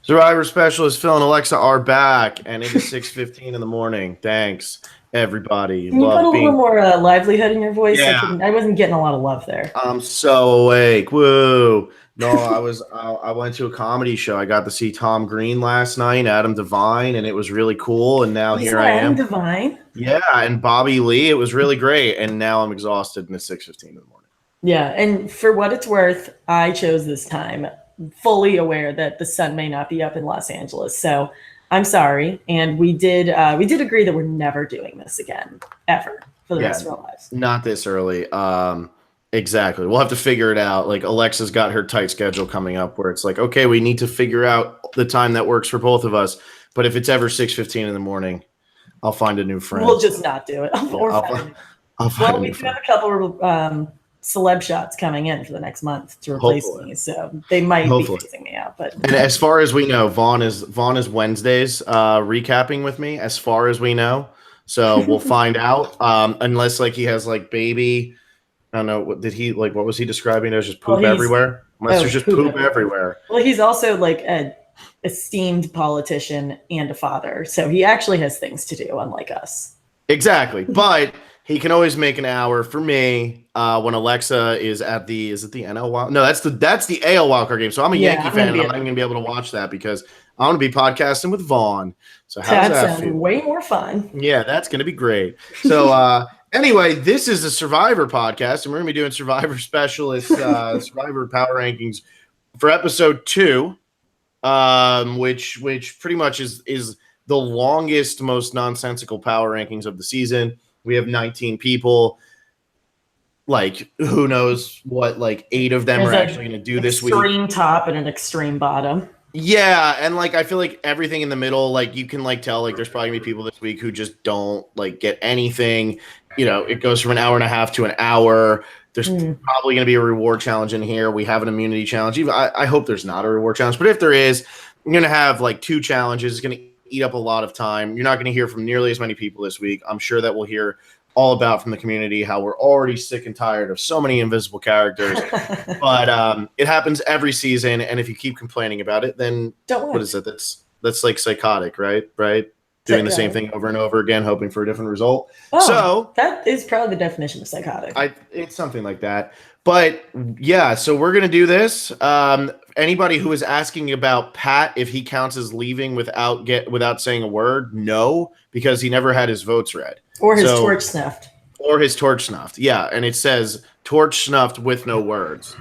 Survivor Specialist Phil and Alexa are back, and it is 6:15 in the morning. Thanks, everybody. Can you put a Love little being. more livelihood in your voice? Yeah, I wasn't getting a lot of love there. I'm so awake. Woo! No, I went to a comedy show. I got to see Tom Green last night, Adam Devine, and it was really cool. And now You here saw I Adam am. Devine? Yeah, and Bobby Lee. It was really great. And now I'm exhausted, and it's 6:15 in the morning. Yeah, and for what it's worth, I chose this time, fully aware that the sun may not be up in Los Angeles. So I'm sorry, and we did agree that we're never doing this again, ever, for the Yeah, rest of our lives. not this early. Exactly. We'll have to figure it out. Like Alexa's got her tight schedule coming up where it's like, okay, we need to figure out the time that works for both of us. But if it's ever 6:15 in the morning, I'll find a new friend. We'll just not do it. Yeah, Or I'll find well, a we new do have friend. a couple celeb shots coming in for the next month to replace Hopefully. me, so they might be Hopefully. phasing me out. But And as far as we know, Vaughn is Wednesdays recapping with me, as far as we know. So we'll find out. Unless like he has like baby. I don't know. What did he like? What was he describing? There's just well, poop everywhere. Unless there's just poop poop everywhere. everywhere. Well, he's also like an esteemed politician and a father, so he actually has things to do, unlike us. Exactly. But he can always make an hour for me when Alexa is at the is it the NL Wild? No, that's the AL wildcard game. So I'm a Yeah, Yankee I'm fan gonna and be I'm not even gonna be able to watch that because I want to be podcasting with Vaughn. So how does that that sounds feel? way more fun. Yeah, that's gonna be great. So anyway, this is a Survivor podcast, and we're gonna be doing Survivor Specialist Survivor Power Rankings for episode 2, which pretty much is the longest, most nonsensical power rankings of the season. We have 19 people. Like, who knows what, like, 8 of them There's are an actually going to do this week. extreme top and an extreme bottom. Yeah, and, like, I feel like everything in the middle, like, you can, like, tell, like, there's probably going to be people this week who just don't, like, get anything. You know, it goes from an hour and a half to an hour. There's probably going to be a reward challenge in here. We have an immunity challenge. Even I hope there's not a reward challenge, but if there is, you're going to have, like, 2 challenges. It's going to eat up a lot of time. You're not going to hear from nearly as many people this week. I'm sure that we'll hear all about from the community how we're already sick and tired of so many invisible characters. But it happens every season, and if you keep complaining about it, then Don't worry. what is it? That's like psychotic, right? Doing the same thing over and over again, hoping for a different result. Oh, So that is probably the definition of psychotic. it's something like that. But yeah, so we're gonna do this. Anybody who is asking about Pat if he counts as leaving without saying a word, no, because he never had his votes read Or his torch snuffed. or his torch snuffed. Yeah, and it says torch snuffed with no words.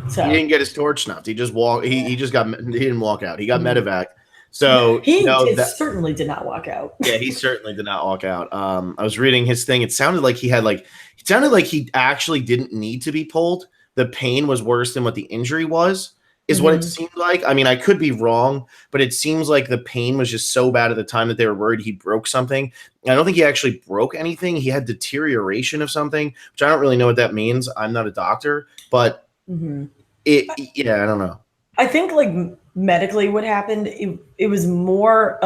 So He didn't get his torch snuffed. He just walked. He didn't walk out. He got medevac. So he that certainly did not walk out. yeah, he certainly did not walk out. I was reading his thing. It sounded like he actually didn't need to be pulled. The pain was worse than what the injury was, is what it seemed like. I mean, I could be wrong, but it seems like the pain was just so bad at the time that they were worried he broke something. I don't think he actually broke anything. He had deterioration of something, which I don't really know what that means. I'm not a doctor, but yeah, I don't know. I think like medically what happened, it was more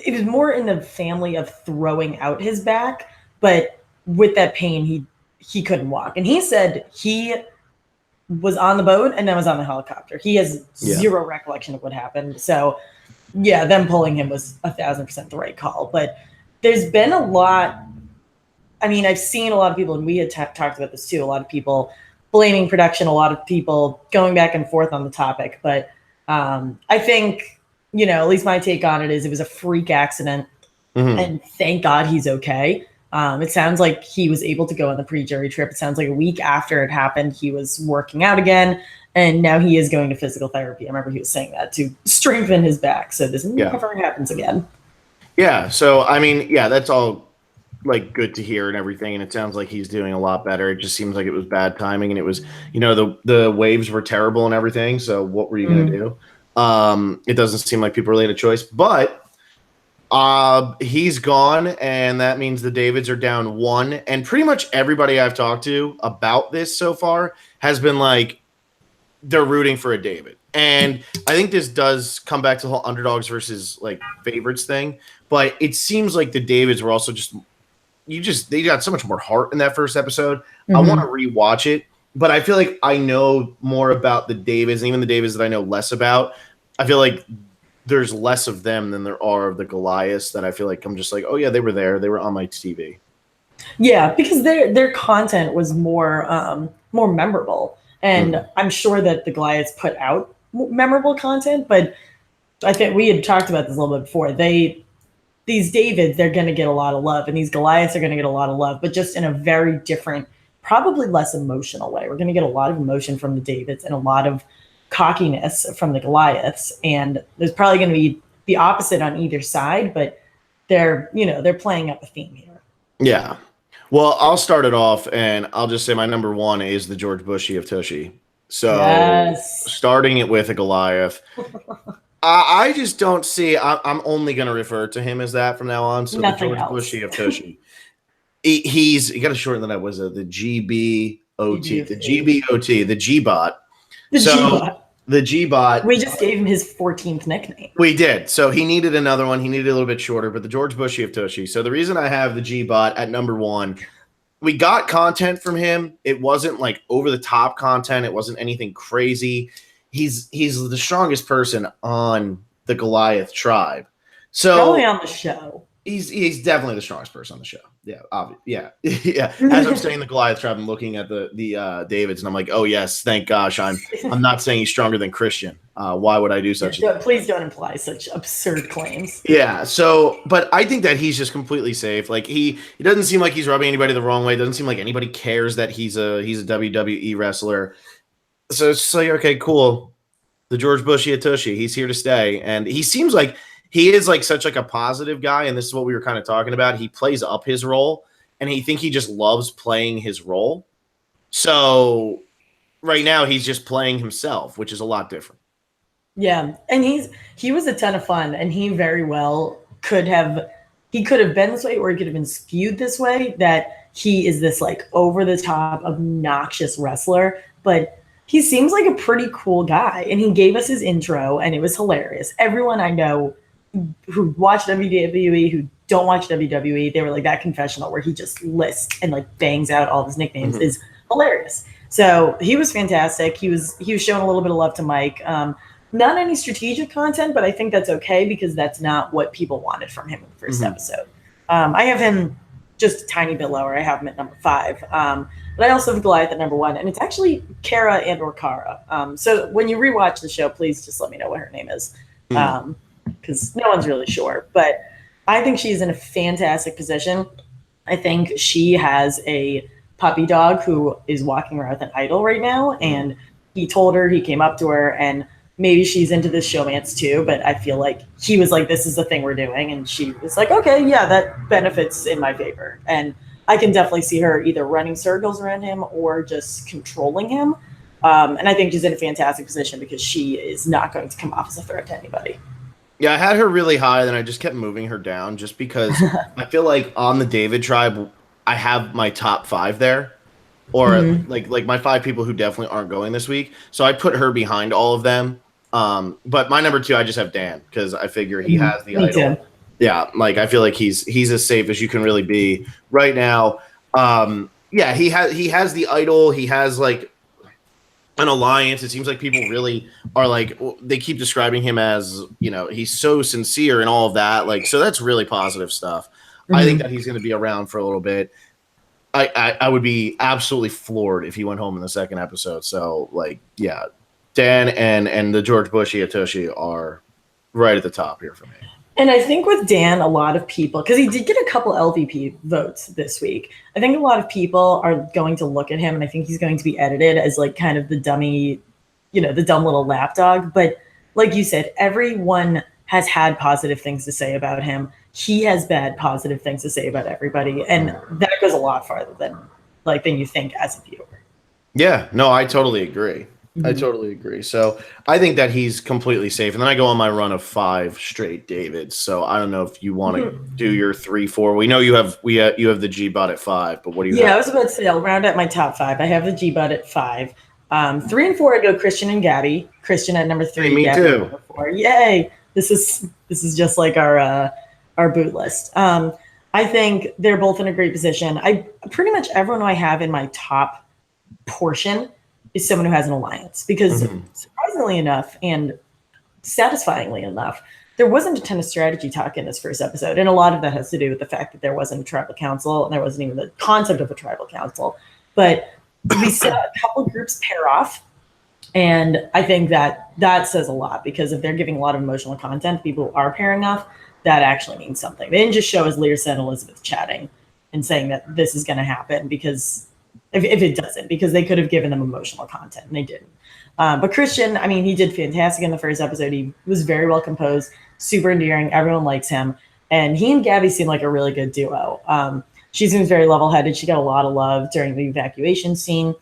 in the family of throwing out his back, but with that pain he couldn't walk. And he said he was on the boat and then was on the helicopter. He has zero recollection of what happened. So yeah, them pulling him was 1,000% the right call. But there's been a lot. I mean, I've seen a lot of people, and we had talked about this too, a lot of people blaming production, a lot of people going back and forth on the topic. But I think, at least my take on it is it was a freak accident. And thank God he's okay. It sounds like he was able to go on the pre-jury trip. It sounds like a week after it happened, he was working out again. And now he is going to physical therapy. I remember he was saying that to strengthen his back. So this never happens again. Yeah. So, I mean, yeah, that's all like good to hear and everything. And it sounds like he's doing a lot better. It just seems like it was bad timing. And it was, the waves were terrible and everything. So what were you going to do? It doesn't seem like people really had a choice. But he's gone, and that means the Davids are down 1. And pretty much everybody I've talked to about this so far has been like, they're rooting for a David. And I think this does come back to the whole underdogs versus like favorites thing. But it seems like the Davids were also they got so much more heart in that first episode. I want to rewatch it, but I feel like I know more about the Davids, and even the Davids that I know less about. I feel like there's less of them than there are of the Goliaths that I feel like I'm just like, oh yeah, they were there. They were on my TV. Yeah, because their content was more memorable, and I'm sure that the Goliaths put out memorable content. But I think we had talked about this a little bit before. These Davids, they're going to get a lot of love, and these Goliaths are going to get a lot of love, but just in a very different, probably less emotional way. We're going to get a lot of emotion from the Davids and a lot of cockiness from the Goliaths, and there's probably going to be the opposite on either side, but they're playing up a theme here. Yeah. Well, I'll start it off, and I'll just say my number one is the George Bushy of Tushy. So Yes. starting it with a Goliath. I just don't see. I'm only going to refer to him as that from now on. So Nothing the George else. Bushy of Tushy. You got to shorten that. Was the GBOT, the GBOT, the G-bot. The G-bot. The G-bot. We just gave him his 14th nickname. We did. So he needed another one. He needed a little bit shorter, but the George Bushy of Tushy. So the reason I have the G-bot at number one, we got content from him. It wasn't like over the top content. It wasn't anything crazy. He's the strongest person on the Goliath tribe. So probably on the show. He's definitely the strongest person on the show. Yeah, yeah, yeah. As I'm saying the Goliath tribe, I'm looking at the Davids, and I'm like, oh yes, thank gosh. I'm not saying he's stronger than Christian. Why would I do such? Please don't imply such absurd claims. Yeah. So, but I think that he's just completely safe. Like he doesn't seem like he's rubbing anybody the wrong way. It doesn't seem like anybody cares that he's a WWE wrestler. So it's like, okay, cool. The George Bushy of Tushy, he's here to stay, and he seems like. He is like such like a positive guy, and this is what we were kind of talking about. He plays up his role, and he just loves playing his role. So right now he's just playing himself, which is a lot different. Yeah, and he was a ton of fun, and he very well could have been this way, or he could have been skewed this way, that he is this like over the top obnoxious wrestler, but he seems like a pretty cool guy, and he gave us his intro, and it was hilarious. Everyone I know who watch WWE, who don't watch WWE, they were like, that confessional where he just lists and like bangs out all of his nicknames is hilarious. So he was fantastic. He was showing a little bit of love to Mike. Not any strategic content, but I think that's okay because that's not what people wanted from him in the first episode. I have him just a tiny bit lower. I have him at number 5. But I also have Goliath at number 1, and it's actually Kara and or Kara. So when you rewatch the show, please just let me know what her name is. Because no one's really sure, but I think she's in a fantastic position. I think she has a puppy dog who is walking around with an idol right now, and he came up to her, and maybe she's into this showmance too, but I feel like he was like, this is the thing we're doing, and she was like, okay, yeah, that benefits in my favor. And I can definitely see her either running circles around him or just controlling him. And I think she's in a fantastic position because she is not going to come off as a threat to anybody. Yeah, I had her really high, then I just kept moving her down just because I feel like on the David tribe, I have my top 5 there, or like my 5 people who definitely aren't going this week. So I put her behind all of them. But my number 2, I just have Dan because I figure he has the idol. Too. Yeah, like I feel like he's as safe as you can really be right now. Yeah, he has the idol. He has like an alliance. It seems like people really are like, they keep describing him as, he's so sincere and all of that. Like, so that's really positive stuff. I think that he's going to be around for a little bit. I would be absolutely floored if he went home in the second episode. So like, yeah, Dan and the George Bushy of Tushy are right at the top here for me. And I think with Dan, a lot of people, because he did get a couple LVP votes this week, I think a lot of people are going to look at him, and I think he's going to be edited as like kind of the dummy, the dumb little lapdog. But like you said, everyone has had positive things to say about him. He has bad positive things to say about everybody. And that goes a lot farther than you think as a viewer. Yeah, no, I totally agree. I totally agree. So I think that he's completely safe. And then I go on my run of 5 straight Davids. So I don't know if you want to do your 3, 4. We know you have the G-bot at 5, but what do you have? Yeah, I was about to say I'll round out my top 5. I have the G-bot at 5. 3 and 4 I go Christian and Gabby. Christian at number 3. Hey, me Gabby too. At number 4. Yay! This is just like our boot list. I think they're both in a great position. I pretty much everyone I have in my top portion is someone who has an alliance because surprisingly enough, and satisfyingly enough, there wasn't a ton of strategy talk in this first episode. And a lot of that has to do with the fact that there wasn't a tribal council and there wasn't even the concept of a tribal council. But we saw a couple groups pair off. And I think that says a lot, because if they're giving a lot of emotional content, people are pairing off, that actually means something. They didn't just show us Lyrsa and Elizabeth chatting and saying that this is going to happen, because if it doesn't, because they could have given them emotional content and they didn't. But Christian, I mean, he did fantastic in the first episode. He was very well composed, super endearing. Everyone likes him. And he and Gabby seem like a really good duo. She seems very level-headed. She got a lot of love during the evacuation scene.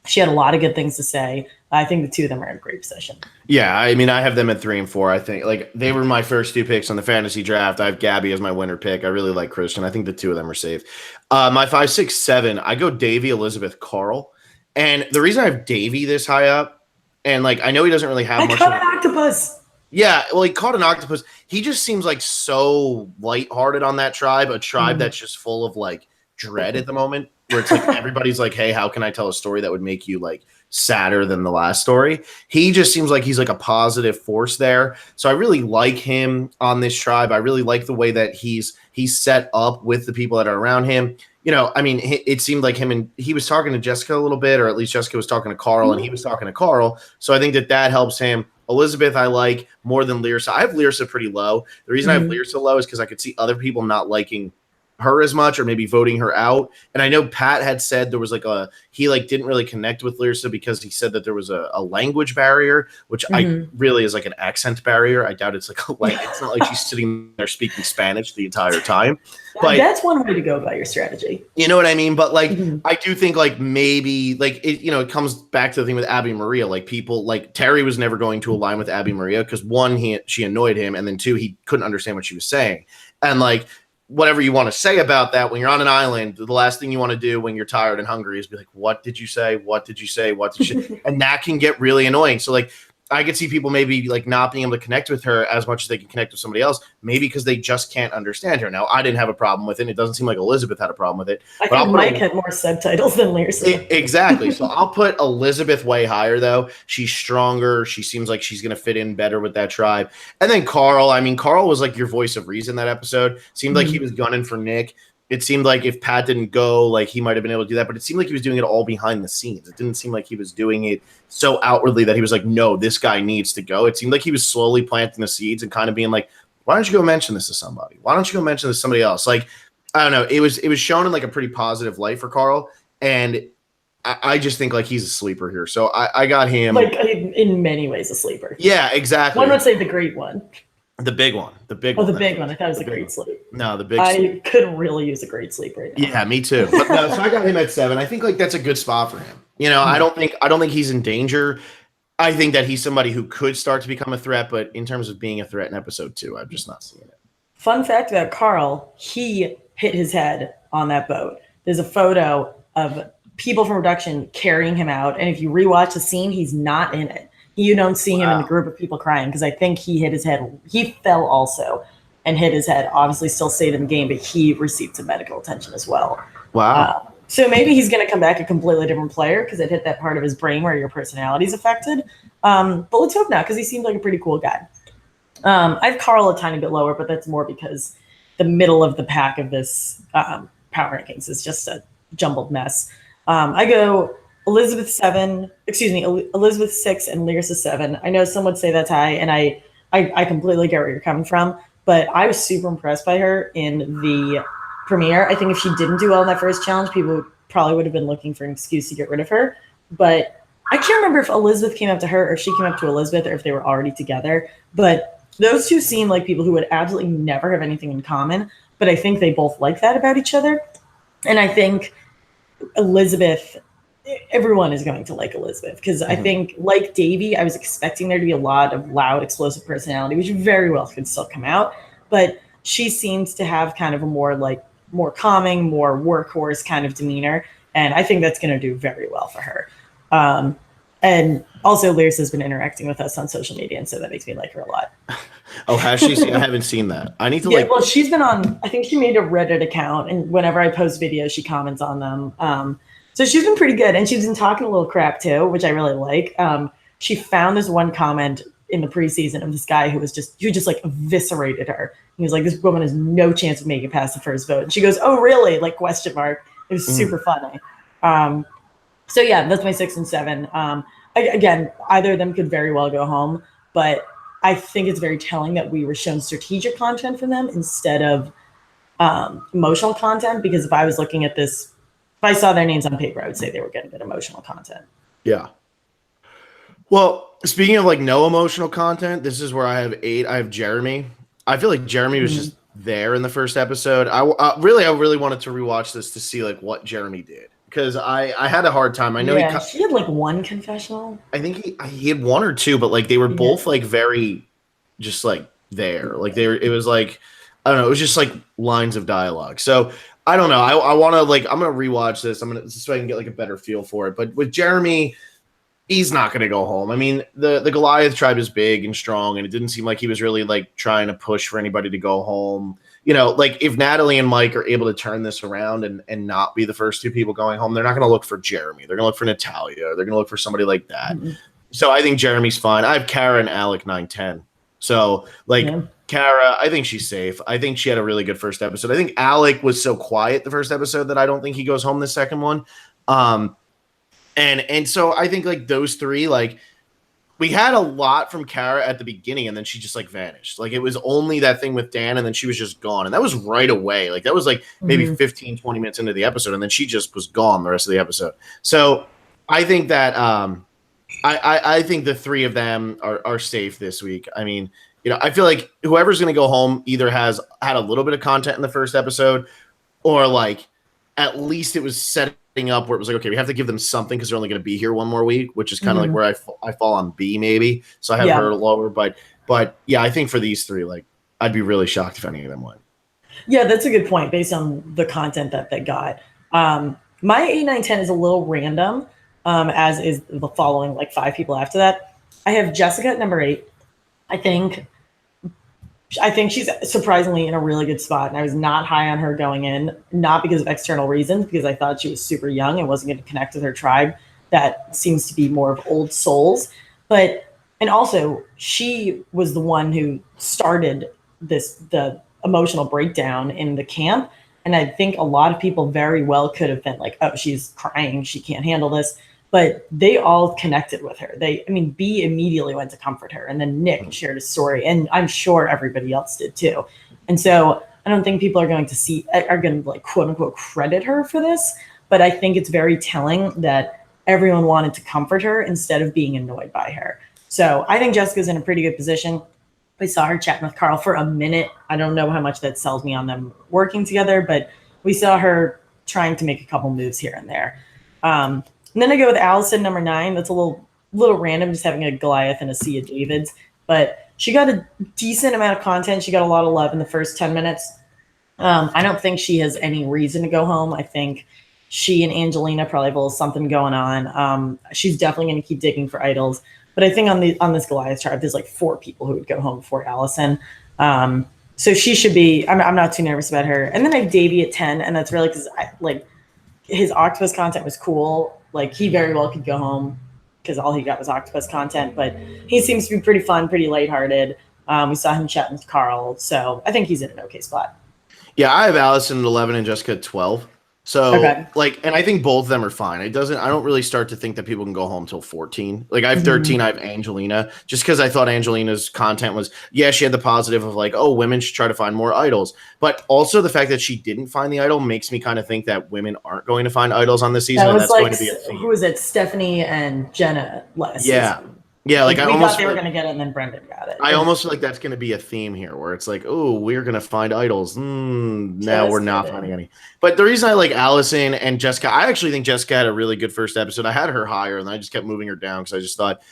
She had a lot of good things to say. I think the two of them are in a great position. Yeah, I mean, I have them at 3 and 4. I think like they were my first 2 picks on the fantasy draft. I have Gabby as my winner pick. I really like Christian. I think the 2 of them are safe. My 5, 6, 7. I go Davy, Elizabeth, Carl, and the reason I have Davy this high up, and like I know he doesn't really have much. Caught an octopus. Yeah, well, he caught an octopus. He just seems like so lighthearted on that tribe, a tribe that's just full of like dread at the moment, where it's like everybody's like, hey, how can I tell a story that would make you like sadder than the last story? He just seems like he's like a positive force there. So I really like him on this tribe. I really like the way that he's set up with the people that are around him. You know, I mean, it seemed like he was talking to Jessica a little bit, or at least Jessica was talking to Carl, and he was talking to Carl. So I think that helps him. Elizabeth, I like more than Lyrsa. I have Lyrsa pretty low. The reason I have Lyrsa low is because I could see other people not liking her as much, or maybe voting her out. And I know Pat had said there was like he like didn't really connect with Lyrsa because he said that there was a language barrier, which I really is like an accent barrier. I doubt it's like it's not like she's sitting there speaking Spanish the entire time. But that's one way to go about your strategy. You know what I mean? But like, I do think like maybe like it, you know, it comes back to the thing with Abby Maria. Like people like Terry was never going to align with Abby Maria because one, she annoyed him, and then 2, he couldn't understand what she was saying. And like, whatever you want to say about that, when you're on an island, the last thing you want to do when you're tired and hungry is be like, what did you say? What did you say? What did you And that can get really annoying. So like, I could see people maybe like not being able to connect with her as much as they can connect with somebody else, maybe because they just can't understand her. Now, I didn't have a problem with it. It doesn't seem like Elizabeth had a problem with it. I think Mike had more subtitles than Lyrsa. Exactly. So I'll put Elizabeth way higher, though. She's stronger. She seems like she's going to fit in better with that tribe. And then Carl. I mean, Carl was like your voice of reason that episode. Seemed like he was gunning for Nick. It seemed like if Pat didn't go, like he might have been able to do that, but it seemed like he was doing it all behind the scenes. It didn't seem like he was doing it so outwardly that he was like, no, this guy needs to go. It seemed like he was slowly planting the seeds and kind of being like, why don't you go mention this to somebody? Why don't you go mention this to somebody else? Like, I don't know. It was shown in like a pretty positive light for Carl. And I just think like he's a sleeper here. So I got him. Like in many ways a sleeper. Yeah, exactly. One would say the great one. The big one. The big one. The big one. I thought it was a great sleep. No, the big I could really use a great sleep right now. Yeah, me too. But no, so I got him at 7. I think like that's a good spot for him. You know, I don't think he's in danger. I think that he's somebody who could start to become a threat, but in terms of being a threat in episode 2, I've just not seen it. Fun fact about Carl, he hit his head on that boat. There's a photo of people from production carrying him out, and if you rewatch the scene, he's not in it. You don't see him in a group of people crying because I think he hit his head. He fell also and hit his head. Obviously, still stayed in the game, but he received some medical attention as well. Wow. So maybe he's going to come back a completely different player because it hit that part of his brain where your personality is affected. But let's hope not, because he seemed like a pretty cool guy. I have Carl a tiny bit lower, but that's more because the middle of the pack of this power rankings is just a jumbled mess. I go Elizabeth 6 and Lyrsa 7. I know some would say that's high, and I completely get where you're coming from, but I was super impressed by her in the premiere. I think if she didn't do well in that first challenge, people probably would have been looking for an excuse to get rid of her. But I can't remember if Elizabeth came up to her or if she came up to Elizabeth or if they were already together. But those two seem like people who would absolutely never have anything in common. But I think they both like that about each other. And I think Elizabeth, everyone is going to like Elizabeth because I think, like Davy, I was expecting there to be a lot of loud, explosive personality, which very well could still come out. But she seems to have kind of a more calming, more workhorse kind of demeanor. And I think that's going to do very well for her. And also Lyrsa has been interacting with us on social media, and so that makes me like her a lot. Oh, has she? I haven't seen that. I need to well, she's been on, I think she made a Reddit account, and whenever I post videos, she comments on them. So she's been pretty good, and she's been talking a little crap too, which I really like. She found this one comment in the preseason of this guy who just like eviscerated her. He was like, this woman has no chance of making it past the first vote. And she goes, oh, really? Like, question mark. It was super funny. So yeah, that's my 6 and 7. Again, either of them could very well go home, but I think it's very telling that we were shown strategic content from them instead of emotional content, because if I was looking at this, if I saw their names on paper, I would say they were getting good emotional content. Yeah. Well, speaking of like no emotional content, this is where I have 8. I have Jeremy. I feel like Jeremy was just there in the first episode. I really wanted to rewatch this to see like what Jeremy did, because I had a hard time. I know she had like one confessional. I think he had 1 or 2, but like they were both like very just like there. Like it was like, I don't know, it was just like lines of dialogue. So I don't know. I want to like, I'm gonna rewatch this. So I can get like a better feel for it. But with Jeremy, he's not going to go home. I mean, the Goliath tribe is big and strong, and it didn't seem like he was really like trying to push for anybody to go home. You know, like if Natalie and Mike are able to turn this around and not be the first 2 people going home, they're not going to look for Jeremy. They're going to look for Natalia. They're going to look for somebody like that. So I think Jeremy's fine. I have Kara and Alec 9-10. So like Kara, I think she's safe. I think she had a really good first episode. I think Alec was so quiet the first episode that I don't think he goes home the second one. And so I think like those 3, like we had a lot from Kara at the beginning, and then she just like vanished. Like it was only that thing with Dan, and then she was just gone. And that was right away. Like that was like maybe 15, 20 minutes into the episode, and then she just was gone the rest of the episode. So I think that I think the 3 of them are safe this week. I mean, you know, I feel like whoever's going to go home either has had a little bit of content in the first episode, or like at least it was setting up where it was like, okay, we have to give them something because they're only going to be here 1 more week, which is kind of like where I fall on B maybe. So I have her lower, but yeah, I think for these 3, like I'd be really shocked if any of them went. Yeah, that's a good point based on the content that they got. My 8, 9, 10 is a little random, as is the following like 5 people after that. I have Jessica at number 8. I think she's surprisingly in a really good spot, and I was not high on her going in, not because of external reasons, because I thought she was super young and wasn't going to connect with her tribe. That seems to be more of old souls. And also she was the one who started the emotional breakdown in the camp. And I think a lot of people very well could have been like, oh, she's crying, she can't handle this. But they all connected with her. B immediately went to comfort her, and then Nick shared his story, and I'm sure everybody else did too. And so I don't think people are going to like quote unquote credit her for this, but I think it's very telling that everyone wanted to comfort her instead of being annoyed by her. So I think Jessica's in a pretty good position. We saw her chatting with Carl for a minute. I don't know how much that sells me on them working together, but we saw her trying to make a couple moves here and there. And then I go with Allison, number 9. That's a little random, just having a Goliath and a Sea of Davids. But she got a decent amount of content. She got a lot of love in the first 10 minutes. I don't think she has any reason to go home. I think she and Angelina probably have a little something going on. She's definitely going to keep digging for idols. But I think on this Goliath tribe, there's like 4 people who would go home before Allison. So she should be. I'm not too nervous about her. And then I have Davey at 10, and that's really because his octopus content was cool. Like he very well could go home because all he got was octopus content, but he seems to be pretty fun, pretty lighthearted. We saw him chatting with Carl, so I think he's in an okay spot. Yeah, I have Allison at 11 and Jessica at 12. So and I think both of them are fine. I don't really start to think that people can go home till 14. Like I have 13, I have Angelina, just because I thought Angelina's content was, she had the positive of like, oh, women should try to find more idols. But also the fact that she didn't find the idol makes me kind of think that women aren't going to find idols on this season. That's going to be a theme. Who was it? Stephanie and Jenna last season. Yeah, like I almost thought they were going to get it, and then Brendan got it. I almost feel like that's going to be a theme here, where it's like, oh, we're going to find idols. Now we're not finding any. But the reason I like Allison and Jessica, I actually think Jessica had a really good first episode. I had her higher, and I just kept moving her down because I just thought,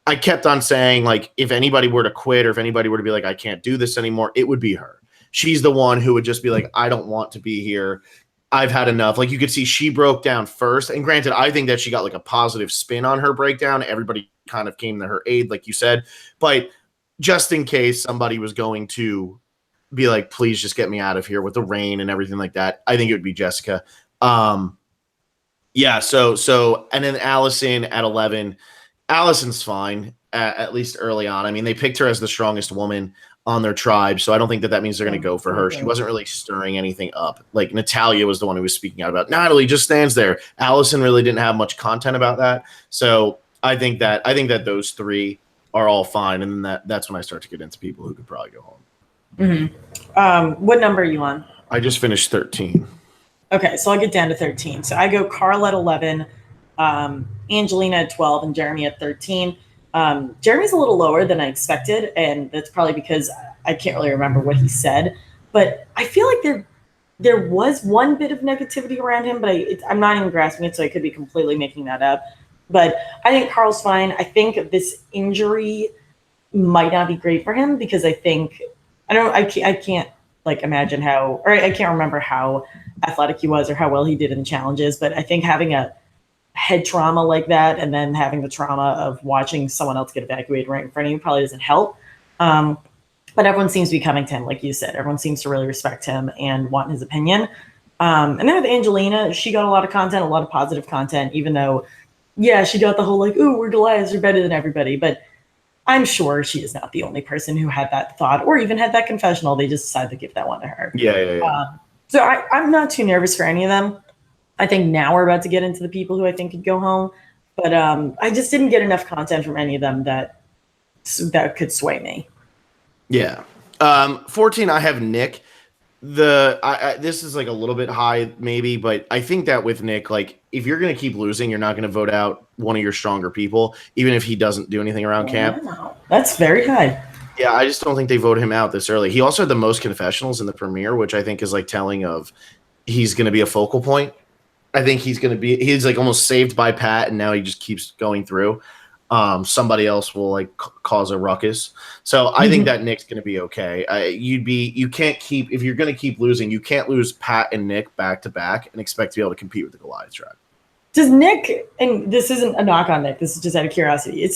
I kept on saying, like, if anybody were to quit or if anybody were to be like, I can't do this anymore, it would be her. She's the one who would just be like, I don't want to be here. I've had enough. Like you could see she broke down first. And granted, I think that she got like a positive spin on her breakdown. Everybody kind of came to her aid, like you said. But just in case somebody was going to be like, please just get me out of here with the rain and everything like that, I think it would be Jessica. So and then Allison at 11. Allison's fine. at least early on. I mean, they picked her as the strongest woman on their tribe, so I don't think that means they're going to go for her. She wasn't really stirring anything up. Like Natalia was the one who was speaking out about Natalie just stands there. Allison really didn't have much content about that, so I think that those three are all fine, and then that's when I start to get into people who could probably go home. What number are you on? I just finished 13. Okay, so I'll get down to 13. So I go Carl at 11, Angelina at 12, and Jeremy at 13. Jeremy's a little lower than I expected, and that's probably because I can't really remember what he said. But I feel like there was one bit of negativity around him, but I'm not even grasping it, so I could be completely making that up. But I think Carl's fine. I think this injury might not be great for him because I can't like imagine how, or I can't remember how athletic he was or how well he did in challenges. But I think having a head trauma like that and then having the trauma of watching someone else get evacuated right in front of you probably doesn't help. But everyone seems to be coming to him, like you said. Everyone seems to really respect him and want his opinion. And then with Angelina, she got a lot of content, a lot of positive content, even though, yeah, she got the whole like, ooh, we're Goliaths, we're better than everybody. But I'm sure she is not the only person who had that thought or even had that confessional. They just decided to give that one to her. Yeah. So I'm not too nervous for any of them. I think now we're about to get into the people who I think could go home. But I just didn't get enough content from any of them that could sway me. Yeah. 14, I have Nick. This is like a little bit high maybe, but I think that with Nick, like if you're going to keep losing, you're not going to vote out one of your stronger people, even if he doesn't do anything around camp. That's very high. Yeah, I just don't think they voted him out this early. He also had the most confessionals in the premiere, which I think is like telling of he's going to be a focal point. I think he's like almost saved by Pat, and now he just keeps going through. Somebody else will like cause a ruckus. So I think that Nick's going to be okay. You can't keep, if you're going to keep losing, you can't lose Pat and Nick back to back and expect to be able to compete with the Goliath tribe. Does Nick, and this isn't a knock on Nick, this is just out of curiosity.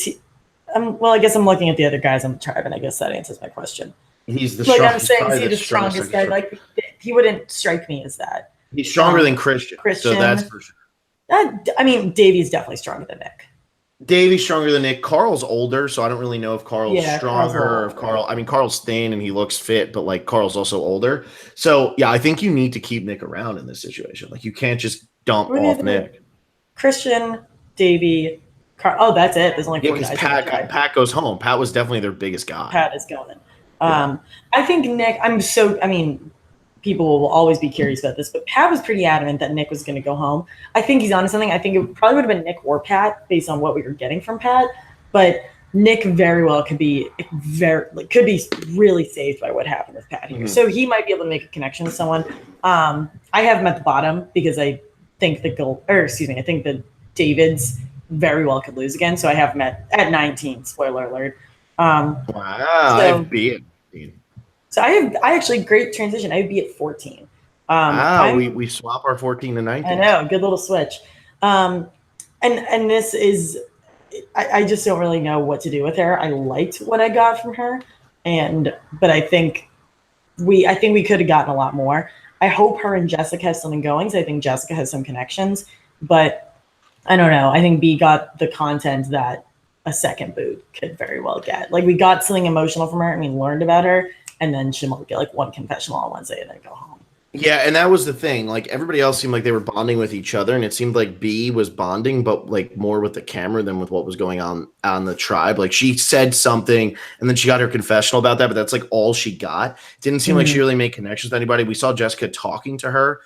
Well, I guess I'm looking at the other guys on the tribe, and I guess that answers my question. He's the strongest. Like I'm saying, is he the strongest guy? Like he wouldn't strike me as that. He's stronger than Christian. So that's for sure. I mean, Davey's definitely stronger than Nick. Davey's stronger than Nick. Carl's older, so I don't really know if Carl's stronger or if Carl's thin and he looks fit, but like Carl's also older. So yeah, I think you need to keep Nick around in this situation. Like you can't just dump off Nick. Christian, Davey, Carl. Oh, that's it. There's only 4 guys. Pat goes home. Pat was definitely their biggest guy. Pat is going. I think Nick. People will always be curious about this, but Pat was pretty adamant that Nick was going to go home. I think he's onto something. I think it probably would have been Nick or Pat based on what we were getting from Pat, but Nick very well could be really saved by what happened with Pat here. Mm-hmm. So he might be able to make a connection with someone. I have him at the bottom because I think I think the Davids very well could lose again. So I have him at 19. Spoiler alert. Wow, I'd be at 19. So I actually great transition. I would be at 14. We swap our 14 to 19. I know, good little switch. And this is, I just don't really know what to do with her. I liked what I got from her, but I think we could have gotten a lot more. I hope her and Jessica have something going. So I think Jessica has some connections, but I don't know. I think B got the content that a second boot could very well get. Like we got something emotional from her and we learned about her. And then she might get like one confessional on Wednesday and then go home. Yeah, and that was the thing. Like everybody else seemed like they were bonding with each other, and it seemed like B was bonding, but like more with the camera than with what was going on the tribe. Like she said something, and then she got her confessional about that, but that's like all she got. Didn't seem like she really made connections with anybody. We saw Jessica talking to her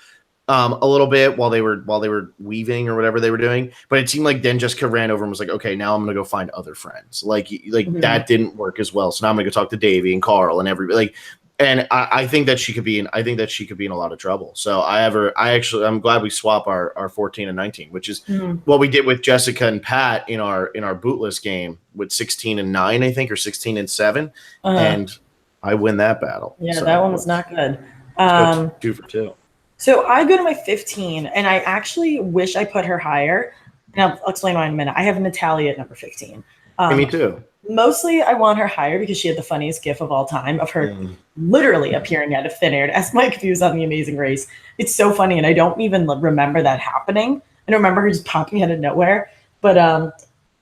a little bit while they were weaving or whatever they were doing, but it seemed like then Jessica ran over and was like, okay, now I'm gonna go find other friends. Like that didn't work as well. So now I'm gonna go talk to Davey and Carl and everybody. And I think that she could be in a lot of trouble. So I'm glad we swap our 14 and 19, which is what we did with Jessica and Pat in our bootless game with 16 and 9, I think, or 16 and 7. And I win that battle. Yeah, so that one was not good. 2 for 2. So I go to my 15, and I actually wish I put her higher. And I'll explain why in a minute. I have Natalia at number 15. Me too. Mostly I want her higher because she had the funniest gif of all time of her literally appearing out of thin air to ask Mike if he was on The Amazing Race. It's so funny, and I don't even remember that happening. I don't remember her just popping out of nowhere. But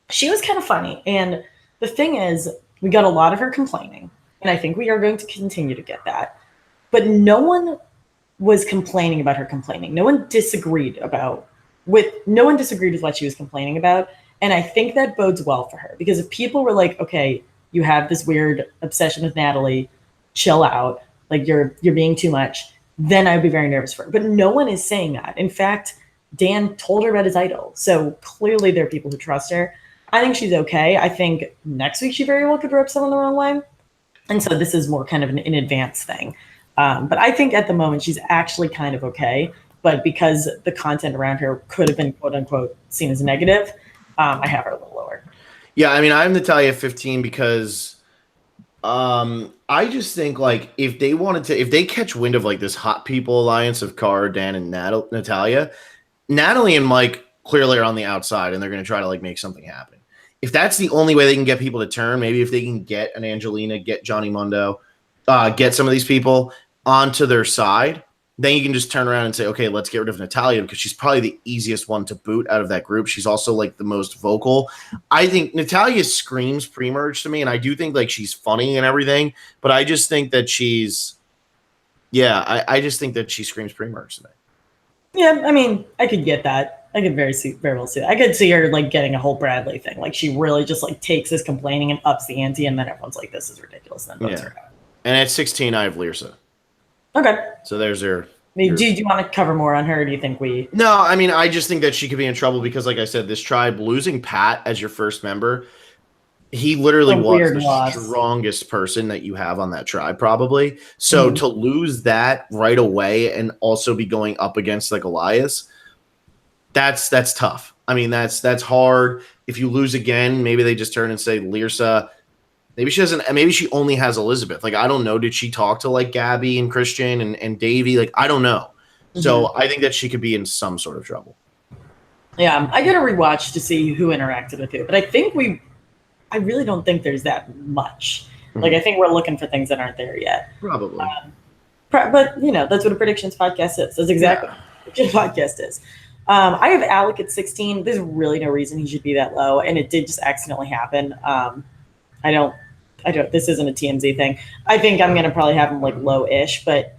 she was kind of funny. And The thing is, we got a lot of her complaining, and I think we are going to continue to get that. But no one was complaining about her complaining. No one disagreed with what she was complaining about. And I think that bodes well for her, because if people were like, okay, you have this weird obsession with Natalie, chill out, like you're being too much, then I'd be very nervous for her. But no one is saying that. In fact, Dan told her about his idol. So clearly there are people who trust her. I think she's okay. I think next week she very well could rub someone the wrong way. And so this is more kind of an advance thing. But I think at the moment she's actually kind of okay. But because the content around her could have been quote unquote seen as negative, I have her a little lower. Yeah, I mean, I'm Natalia 15 because I just think like if they catch wind of like this hot people alliance of Cara, Dan, and Natalia, Natalie and Mike clearly are on the outside and they're going to try to like make something happen. If that's the only way they can get people to turn, maybe if they can get an Angelina, get Johnny Mundo, get some of these people onto their side, then you can just turn around and say, okay, let's get rid of Natalia because she's probably the easiest one to boot out of that group. She's also like the most vocal. I think Natalia screams pre-merge to me, and I do think like she's funny and everything, but I just think that I just think that she screams pre-merge to me. Yeah, I mean, I could get that. I could very well see that. I could see her like getting a whole Bradley thing. Like she really just like takes this complaining and ups the ante, and then everyone's like, "This is ridiculous." And then votes her out. And at 16, I have Lyrsa. Okay. So there's her. I mean, do you want to cover more on her? Or do you think we? No, I mean, I just think that she could be in trouble because, like I said, this tribe losing Pat as your first member, he literally was the strongest person that you have on that tribe, probably. So to lose that right away and also be going up against like Elias, that's tough. I mean, that's hard. If you lose again, maybe they just turn and say Lyrsa. Maybe she doesn't. Maybe she only has Elizabeth. Like, I don't know. Did she talk to like Gabby and Christian and Davey? Like, I don't know. So I think that she could be in some sort of trouble. Yeah, I got to rewatch to see who interacted with who, but I really don't think there's that much. Like, I think we're looking for things that aren't there yet. Probably. But you know, that's what a predictions podcast is. That's exactly what a podcast is. I have Alec at 16. There's really no reason he should be that low, and it did just accidentally happen. I don't. This isn't a TMZ thing. I think I'm gonna probably have him like low-ish, but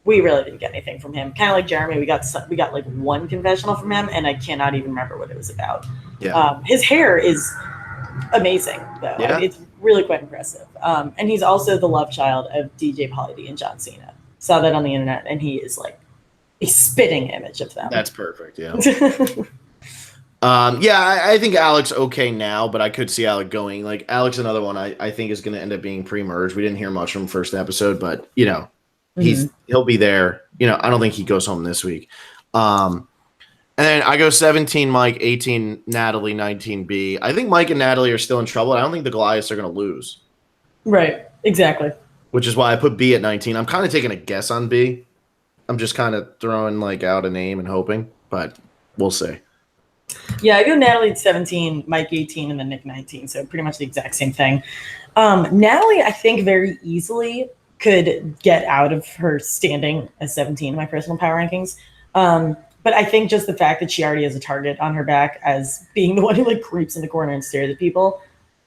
we really didn't get anything from him. Kind of like Jeremy, we got like one confessional from him, and I cannot even remember what it was about. Yeah. His hair is amazing, though. Yeah. It's really quite impressive. And he's also the love child of DJ Pauly D and John Cena. Saw that on the internet, and he is like a spitting image of them. That's perfect. Yeah. I think Alec's okay now, but I could see Alec going. Like, Alec's another one I think is going to end up being pre-merged. We didn't hear much from first episode, but you know, he'll be there. You know, I don't think he goes home this week. And then I go 17 Mike, 18 Natalie, 19 B. I think Mike and Natalie are still in trouble. I don't think the Goliaths are going to lose. Right. Exactly. Which is why I put B at 19. I'm kind of taking a guess on B. I'm just kind of throwing like out a name and hoping, but we'll see. Yeah, I go Natalie at 17, Mike 18, and then Nick 19. So pretty much the exact same thing. Natalie, I think very easily could get out of her standing as 17 in my personal power rankings. But I think just the fact that she already has a target on her back as being the one who like creeps in the corner and stares at people,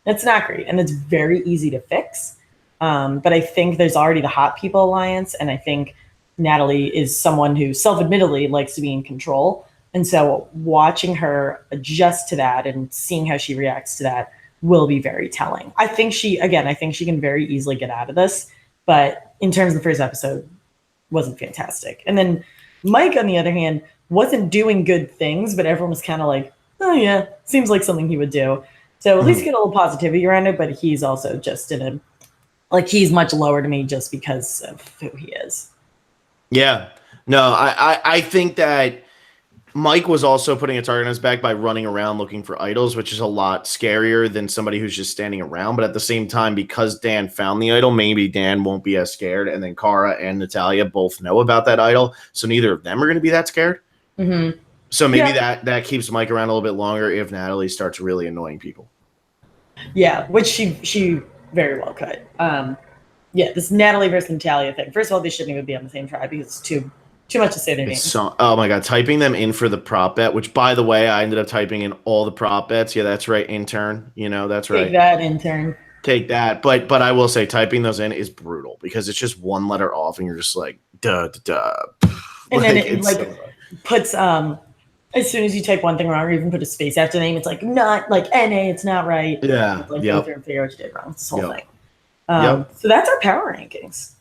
that's not great. And it's very easy to fix. But I think there's already the Hot People Alliance. And I think Natalie is someone who self-admittedly likes to be in control. And so watching her adjust to that and seeing how she reacts to that will be very telling. I think she can very easily get out of this. But in terms of the first episode, wasn't fantastic. And then Mike, on the other hand, wasn't doing good things, but everyone was kind of like, oh yeah, seems like something he would do. So at least get a little positivity around it, but he's also just he's much lower to me just because of who he is. Yeah. No, I think that Mike was also putting a target on his back by running around looking for idols, which is a lot scarier than somebody who's just standing around. But at the same time, because Dan found the idol, maybe Dan won't be as scared. And then Cara and Natalia both know about that idol. So neither of them are going to be that scared. Mm-hmm. So maybe that keeps Mike around a little bit longer if Natalie starts really annoying people. Yeah, which she very well could. This Natalie versus Natalia thing. First of all, they shouldn't even be on the same tribe because it's two Too much to say their It's names. so, oh my God, typing them in for the prop bet, which by the way, I ended up typing in all the prop bets. Yeah, that's right, intern. That's Take right. that, intern. Take that. But I will say typing those in is brutal because it's just one letter off and you're just like, duh, duh, duh. And then it it's like so puts as soon as you type one thing wrong or even put a space after the name, it's like not like NA, it's not right. yeah. It's like go Yep. through and figure out what you did wrong. It's this whole Yep. thing. Yep. So that's our power rankings.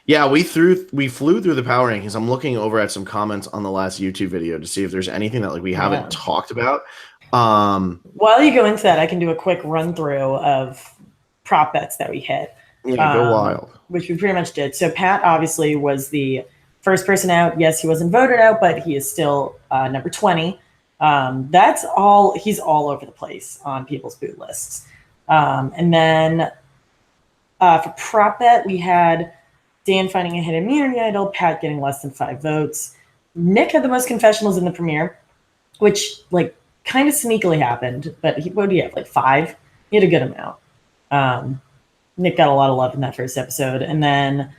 Yeah, we flew through the power rankings. I'm looking over at some comments on the last YouTube video to see if there's anything that like we haven't talked about. While you go into that, I can do a quick run through of prop bets that we hit. Yeah, go wild. Which we pretty much did. So Pat obviously was the first person out. Yes, he wasn't voted out, but he is still number 20. That's all. He's all over the place on people's boot lists. And then for prop bet, we had Dan finding a hidden immunity idol, Pat getting less than 5 votes. Nick had the most confessionals in the premiere, which like kind of sneakily happened. But what do you have? Like 5? He had a good amount. Nick got a lot of love in that first episode. And then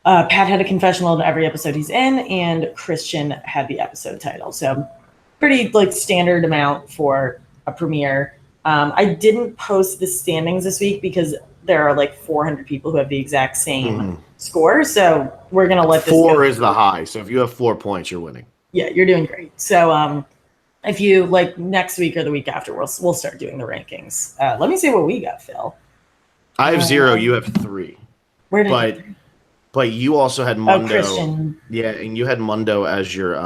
Pat had a confessional in every episode he's in, and Christian had the episode title. So pretty like standard amount for a premiere. I didn't post the standings this week because there are like 400 people who have the exact same score. So we're going to let this 4 is the high. So if you have 4 points, you're winning. Yeah, you're doing great. So if you like next week or the week after, we'll start doing the rankings. Let me see what we got, Phil. I have 0. You have 3. Where did but you also had Mundo. Christian. Yeah, and you had Mundo as your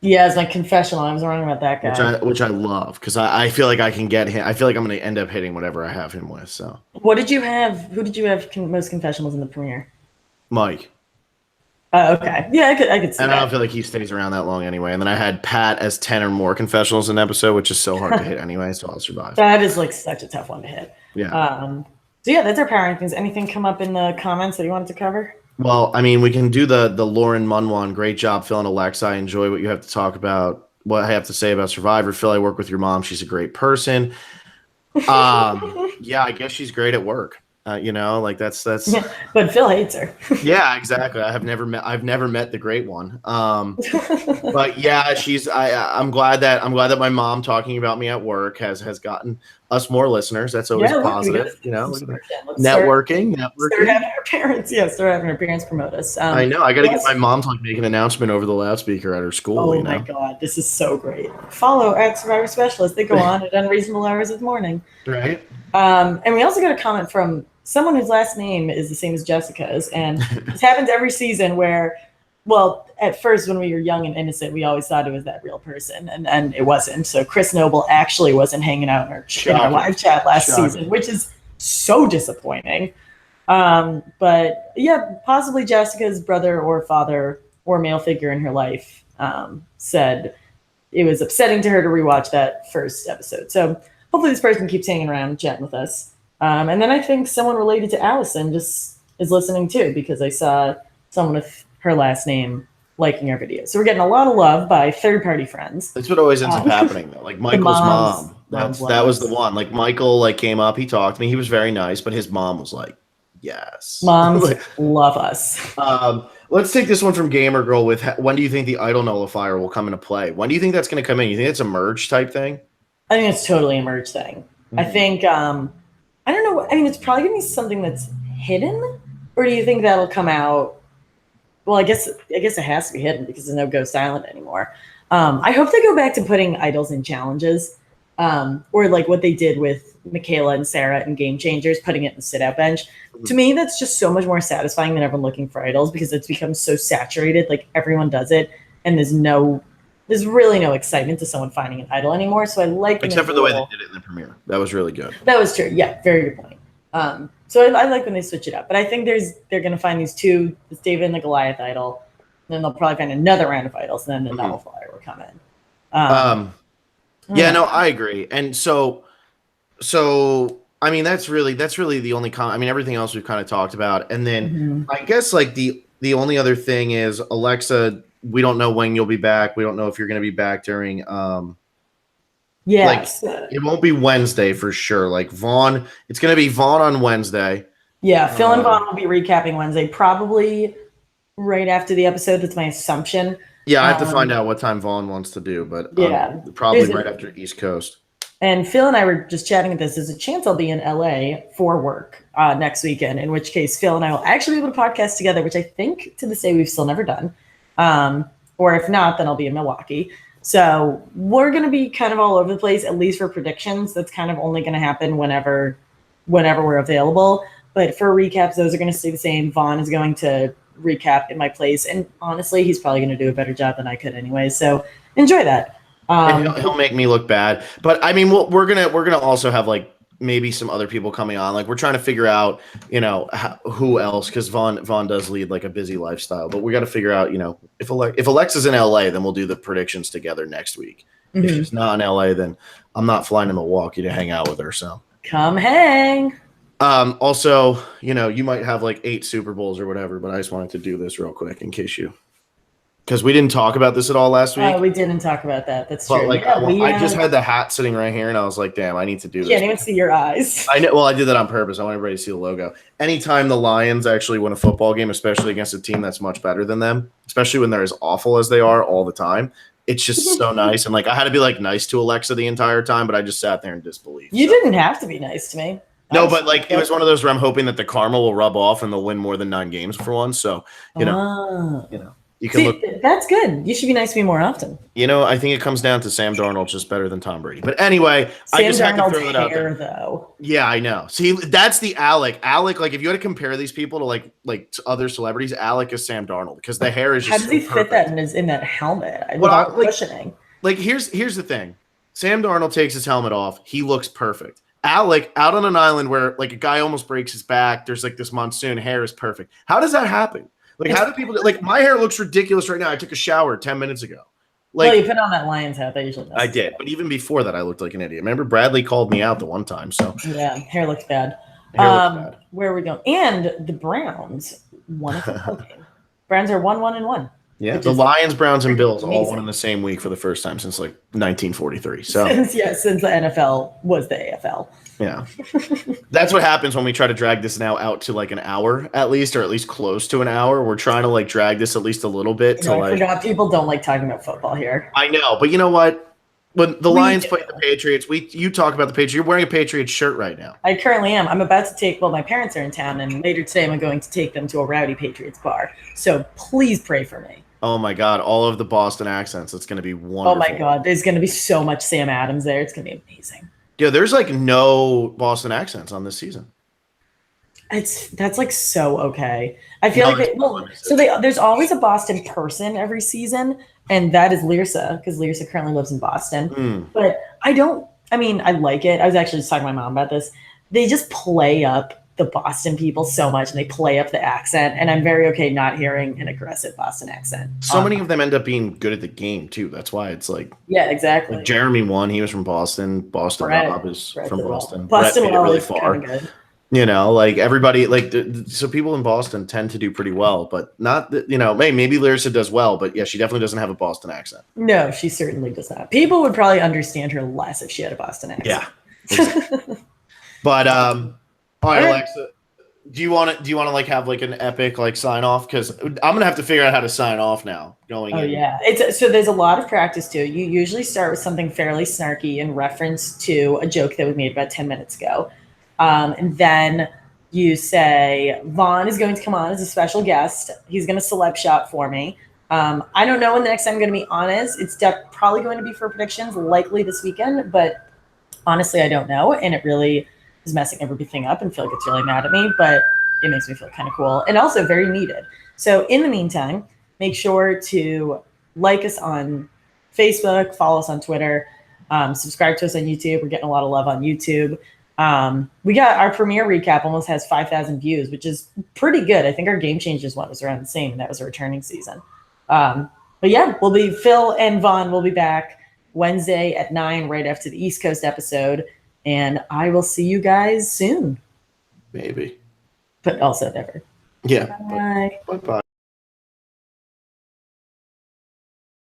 yeah, as my confessional. I was wrong about that guy. which I love because I feel like I can get him. I feel like I'm going to end up hitting whatever I have him with. So what did you have? Who did you have most confessionals in the premiere? Mike. Okay. Yeah, I could see and that. I don't feel like he stays around that long anyway. And then I had Pat as 10 or more confessionals in an episode, which is so hard to hit anyway, so I'll survive. That is like such a tough one to hit. Yeah. So yeah, that's our power rankings. Anything come up in the comments that you wanted to cover? Well, I mean, we can do the Lauren Munwan. Great job, Phil and Alexa. I enjoy what you have to talk about, what I have to say about Survivor. Phil, I work with your mom. She's a great person. Yeah, I guess she's great at work. Like that's but Phil hates her. Yeah, exactly. I've never met the great one. But yeah, I'm glad that my mom talking about me at work has gotten us more listeners. That's always positive. Networking. Start having our parents promote us. I know. I got to get my mom to like make an announcement over the loudspeaker at her school. Oh my God, this is so great. Follow at Survivor Specialist. They go on at unreasonable hours of the morning. Right. And we also got a comment from someone whose last name is the same as Jessica's. And this happens every season where, well, at first when we were young and innocent, we always thought it was that real person. And it wasn't. So Chris Noble actually wasn't hanging out in our live chat last season, which is so disappointing. But yeah, possibly Jessica's brother or father or male figure in her life said it was upsetting to her to rewatch that first episode. So hopefully this person keeps hanging around chatting with us. And then I think someone related to Allison just is listening too, because I saw someone with her last name liking our videos. So we're getting a lot of love by third-party friends. That's what always ends up happening though. Like Michael's mom. That was the one. Like Michael came up, he talked to me. He was very nice, but his mom was like, yes. Moms love us. Let's take this one from Gamer Girl with when do you think the idol nullifier will come into play? When do you think that's going to come in? You think it's a merge type thing? I think it's totally a merge thing. I think I don't know. I mean, it's probably going to be something that's hidden, or do you think that'll come out? Well, I guess it has to be hidden because there's no Go Silent anymore. I hope they go back to putting idols in challenges, or like what they did with Michaela and Sarah in Game Changers, putting it in the sit-out bench. To me, that's just so much more satisfying than everyone looking for idols because it's become so saturated. Like everyone does it, and there's really no excitement to someone finding an idol anymore. So I like except for the way they did it in the premiere. That was really good. That was true. Yeah, very good point. So I like when they switch it up. But I think they're going to find these two, this David and the Goliath idol. And then they'll probably find another round of idols, and then the nullifier will come in. Yeah, no, I agree. And so I mean that's really the only I mean everything else we've kind of talked about. And then I guess like the only other thing is Alexa, we don't know when you'll be back. We don't know if you're going to be back during yes. Like, it won't be Wednesday for sure. Like Vaughn, it's going to be Vaughn on Wednesday. Yeah, Phil and Vaughn will be recapping Wednesday. Probably right after the episode. That's my assumption. Yeah, I have to find out what time Vaughn wants to do, but Yeah. probably right after East Coast. And Phil and I were just chatting at this. There's a chance I'll be in LA for work next weekend, in which case Phil and I will actually be able to podcast together, which I think to this day we've still never done. Or if not, then I'll be in Milwaukee. So we're going to be kind of all over the place, at least for predictions. That's kind of only going to happen whenever we're available. But for recaps, those are going to stay the same. Vaughn is going to recap in my place. And honestly, he's probably going to do a better job than I could anyway. So enjoy that. He'll make me look bad, but I mean, we're gonna also have like maybe some other people coming on. Like we're trying to figure out, who else, because Vaughn does lead like a busy lifestyle. But we got to figure out, if Alexa's in LA, then we'll do the predictions together next week. Mm-hmm. If she's not in LA, then I'm not flying to Milwaukee to hang out with her. So come hang. Also, you might have like 8 Super Bowls or whatever, but I just wanted to do this real quick in case because we didn't talk about this at all last week. We didn't talk about that. That's true. Like, I just had the hat sitting right here, and I was like, damn, I need to do this. Can't even see your eyes. I know. Well, I did that on purpose. I want everybody to see the logo. Anytime the Lions actually win a football game, especially against a team that's much better than them, especially when they're as awful as they are all the time, it's just so nice. And, like, I had to be, like, nice to Alexa the entire time, but I just sat there in disbelief. You didn't have to be nice to me. No, but, like, it was one of those where I'm hoping that the karma will rub off and they'll win more than 9 games for once. So, you know. You can look. That's good. You should be nice to me more often. I think it comes down to Sam Darnold's just better than Tom Brady. But anyway, I just had to throw it out there. Though. Yeah, I know. See, that's the Alec. Alec, like if you had to compare these people to like to other celebrities, Alec is Sam Darnold because the hair is just. How does he fit that in that helmet without cushioning? Like here's the thing. Sam Darnold takes his helmet off. He looks perfect. Alec out on an island where like a guy almost breaks his back. There's like this monsoon. Hair is perfect. How does that happen? Like, how do people like my hair looks ridiculous right now? I took a shower 10 minutes ago. Like, well, you put on that Lion's hat. That usually does. I did, but even before that, I looked like an idiot. Remember, Bradley called me out the one time. So yeah, hair looks bad. Where are we going? And the Browns won a football game. Browns are 1-1-1. Yeah, the Lions, Browns, and Bills all won in the same week for the first time since like 1943. So since the NFL was the AFL. Yeah, that's what happens when we try to drag this now out to like an hour at least, or at least close to an hour. We're trying to like drag this at least a little bit. I forgot people don't like talking about football here. I know, but you know what? When the Lions play the Patriots, you talk about the Patriots. You're wearing a Patriots shirt right now. I currently am. I'm about to take. Well, my parents are in town, and later today I'm going to take them to a rowdy Patriots bar. So please pray for me. Oh my God! All of the Boston accents. It's going to be wonderful. Oh my God! There's going to be so much Sam Adams there. It's going to be amazing. Yeah, there's like no Boston accents on this season. That's like so okay. I feel there's always a Boston person every season, and that is Lyrsa because Lyrsa currently lives in Boston. But I like it. I was actually just talking to my mom about this. They just play up the Boston people so much, and they play up the accent, and I'm very okay not hearing an aggressive Boston accent. So many of them end up being good at the game too. That's why it's like exactly. Like Jeremy won. He was from Boston. Boston Rob is from Boston. Boston Brett made it really far. Good. Like everybody, so people in Boston tend to do pretty well, but not that, maybe Larissa does well, but yeah, she definitely doesn't have a Boston accent. No, she certainly does not. People would probably understand her less if she had a Boston accent. Yeah. Exactly. But, all right, Alexa, do you want to like have like an epic like sign off? Because I'm going to have to figure out how to sign off now going in. Yeah. So there's a lot of practice too. You usually start with something fairly snarky in reference to a joke that we made about 10 minutes ago. And then you say, Vaughn is going to come on as a special guest. He's going to celeb shot for me. I don't know when the next time I'm going to be on is. It's probably going to be for predictions, likely this weekend. But honestly, I don't know. And it really is messing everything up, and Phil gets really mad at me. But it makes me feel kind of cool and also very needed. So in the meantime, make sure to like us on Facebook, follow us on Twitter, subscribe to us on YouTube. We're getting a lot of love on YouTube. We got our premiere recap almost has 5,000 views, which is pretty good. I think our Game Changers one was around the same, and that was a returning season. But yeah, Phil and Vaughn will be back Wednesday at 9, right after the East Coast episode. And I will see you guys soon. Maybe. But also never. Yeah. Bye. Bye-bye.